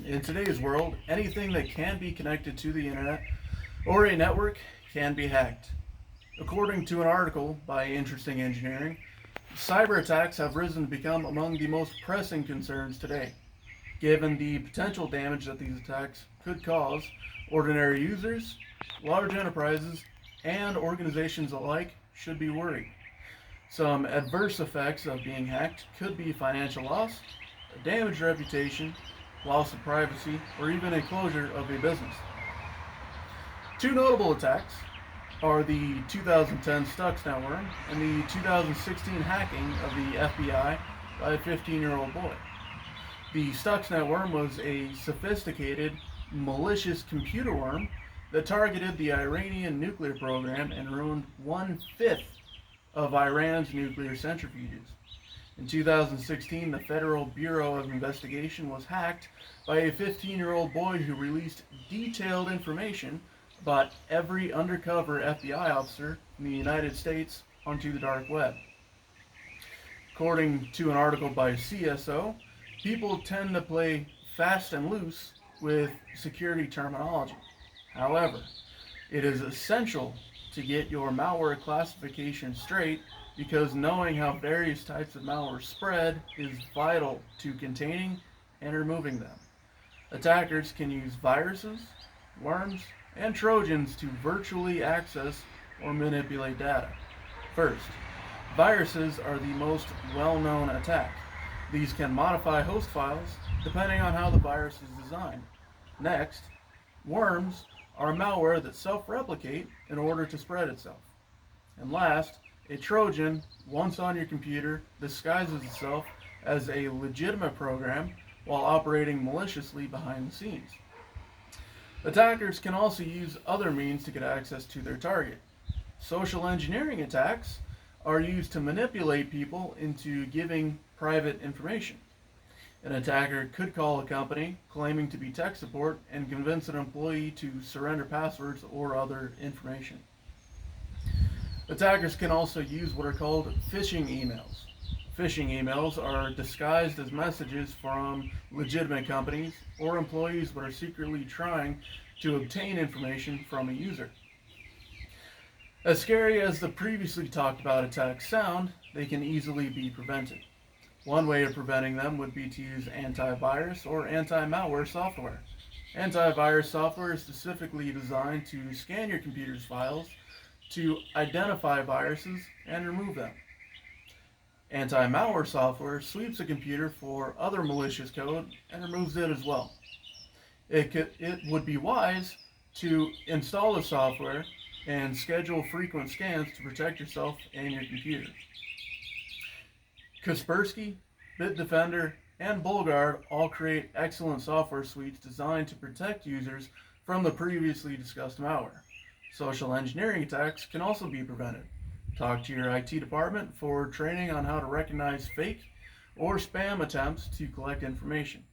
In today's world, anything that can be connected to the internet or a network can be hacked. According to an article by Interesting Engineering, cyber attacks have risen to become among the most pressing concerns today. Given the potential damage that these attacks could cause, ordinary users, large enterprises, and organizations alike should be worried. Some adverse effects of being hacked could be financial loss, a damaged reputation, loss of privacy, or even a closure of a business. Two notable attacks are the 2010 Stuxnet worm and the 2016 hacking of the FBI by a 15-year-old boy. The Stuxnet worm was a sophisticated, malicious computer worm that targeted the Iranian nuclear program and ruined one-fifth of Iran's nuclear centrifuges. In 2016, the Federal Bureau of Investigation was hacked by a 15-year-old boy who released detailed information about every undercover FBI officer in the United States onto the dark web. According to an article by CSO, people tend to play fast and loose with security terminology. However, it is essential to get your malware classification straight because knowing how various types of malware spread is vital to containing and removing them. Attackers can use viruses, worms, and trojans to virtually access or manipulate data. First, viruses are the most well-known attack. These can modify host files depending on how the virus is designed. Next, worms are malware that self-replicate in order to spread itself. And last, a Trojan, once on your computer, disguises itself as a legitimate program while operating maliciously behind the scenes. Attackers can also use other means to get access to their target. Social engineering attacks are used to manipulate people into giving private information. An attacker could call a company claiming to be tech support and convince an employee to surrender passwords or other information. Attackers can also use what are called phishing emails. Phishing emails are disguised as messages from legitimate companies or employees that are secretly trying to obtain information from a user. As scary as the previously talked about attacks sound, they can easily be prevented. One way of preventing them would be to use antivirus or anti-malware software. Antivirus software is specifically designed to scan your computer's files to identify viruses and remove them. Anti-malware software sweeps a computer for other malicious code and removes it as well. It would be wise to install the software and schedule frequent scans to protect yourself and your computer. Kaspersky, Bitdefender, and BullGuard all create excellent software suites designed to protect users from the previously discussed malware. Social engineering attacks can also be prevented. Talk to your IT department for training on how to recognize fake or spam attempts to collect information.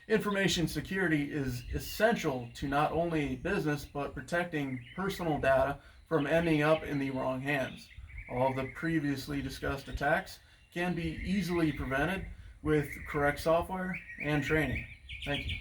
Information security is essential to not only a business but protecting personal data from ending up in the wrong hands. All of the previously discussed attacks can be easily prevented with correct software and training. Thank you.